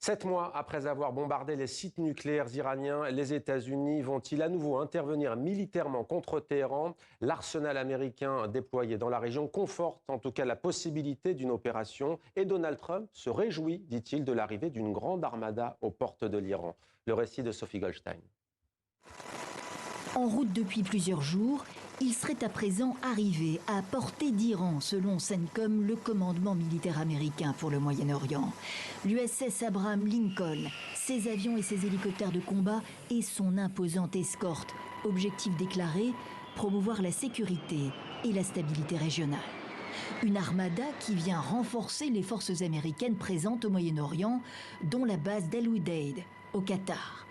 7 mois après avoir bombardé les sites nucléaires iraniens, les États-Unis vont-ils à nouveau intervenir militairement contre Téhéran? L'arsenal américain déployé dans la région conforte en tout cas la possibilité d'une opération et Donald Trump se réjouit, dit-il, de l'arrivée d'une grande armada aux portes de l'Iran. Le récit de Sophie Goldstein. En route depuis plusieurs jours, il serait à présent arrivé à portée d'Iran, selon CENTCOM, le commandement militaire américain pour le Moyen-Orient. L'USS Abraham Lincoln, ses avions et ses hélicoptères de combat et son imposante escorte. Objectif déclaré, promouvoir la sécurité et la stabilité régionale. Une armada qui vient renforcer les forces américaines présentes au Moyen-Orient, dont la base d'Al Udeid, au Qatar.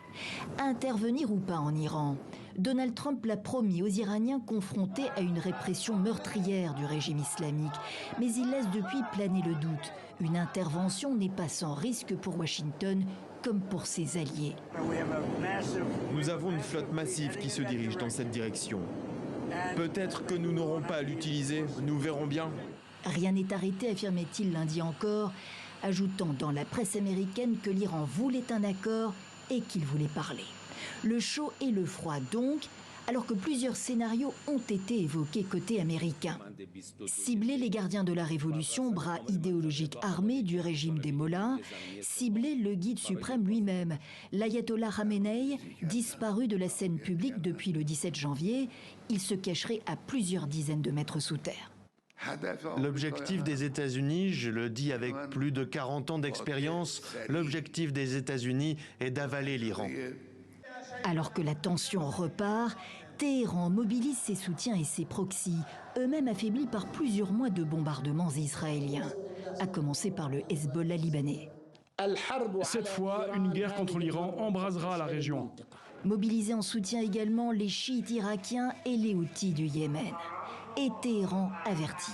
Intervenir ou pas en Iran, Donald Trump l'a promis aux Iraniens confrontés à une répression meurtrière du régime islamique. Mais il laisse depuis planer le doute. Une intervention n'est pas sans risque pour Washington comme pour ses alliés. Nous avons une flotte massive qui se dirige dans cette direction. Peut-être que nous n'aurons pas à l'utiliser, nous verrons bien. Rien n'est arrêté, affirmait-il lundi encore, ajoutant dans la presse américaine que l'Iran voulait un accord et qu'il voulait parler. Le chaud et le froid donc, alors que plusieurs scénarios ont été évoqués côté américain. Cibler les gardiens de la révolution, bras idéologiques armés du régime des mollahs, cibler le guide suprême lui-même, l'ayatollah Khamenei, disparu de la scène publique depuis le 17 janvier, il se cacherait à plusieurs dizaines de mètres sous terre. L'objectif des États-Unis, je le dis avec plus de 40 ans d'expérience, l'objectif des États-Unis est d'avaler l'Iran. Alors que la tension repart, Téhéran mobilise ses soutiens et ses proxys, eux-mêmes affaiblis par plusieurs mois de bombardements israéliens, à commencer par le Hezbollah libanais. Cette fois, une guerre contre l'Iran embrasera la région. Mobilisés en soutien également les chiites irakiens et les Houthis du Yémen. Et Téhéran avertit.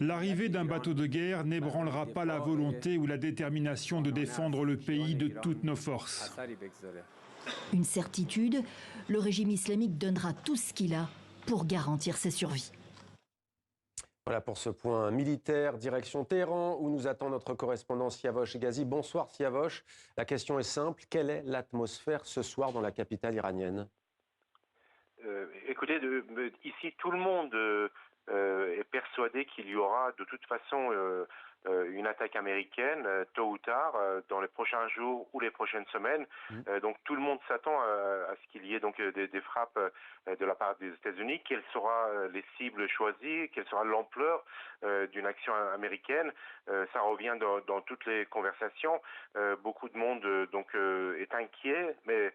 L'arrivée d'un bateau de guerre n'ébranlera pas la volonté ou la détermination de défendre le pays de toutes nos forces. Une certitude, le régime islamique donnera tout ce qu'il a pour garantir sa survie. Voilà pour ce point militaire, direction Téhéran, où nous attend notre correspondant Siavosh Ghazi. Bonsoir Siavosh. La question est simple, quelle est l'atmosphère ce soir dans la capitale iranienne? Écoutez, ici tout le monde est persuadé qu'il y aura de toute façon une attaque américaine, tôt ou tard, dans les prochains jours ou les prochaines semaines. Donc tout le monde s'attend à ce qu'il y ait donc des frappes de la part des États-Unis. Quelles seront les cibles choisies? Quelle sera l'ampleur d'une action américaine? Ça revient dans toutes les conversations. Beaucoup de monde est inquiet, mais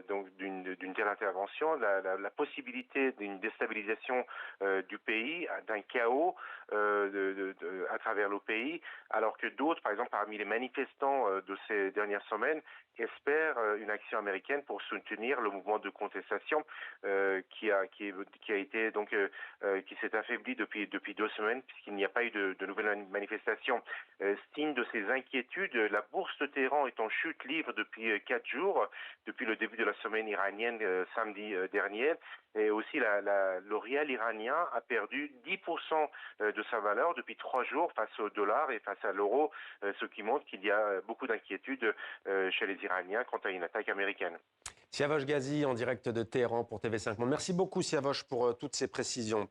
donc d'une telle intervention, la possibilité d'une déstabilisation du pays, d'un chaos à travers le pays, alors que d'autres, par exemple parmi les manifestants de ces dernières semaines, espèrent une action américaine pour soutenir le mouvement de contestation qui s'est affaibli depuis 2 semaines puisqu'il n'y a pas eu de nouvelles manifestations. Signe de ces inquiétudes, la bourse de Téhéran est en chute libre depuis 4 jours, depuis le début de la semaine iranienne samedi dernier. Et aussi, le rial iranien a perdu 10% de sa valeur depuis 3 jours face au dollar et face à l'euro, ce qui montre qu'il y a beaucoup d'inquiétudes chez les Iraniens quant à une attaque américaine. Siavosh Ghazi en direct de Téhéran pour TV5 Monde. Merci beaucoup Siavosh pour toutes ces précisions.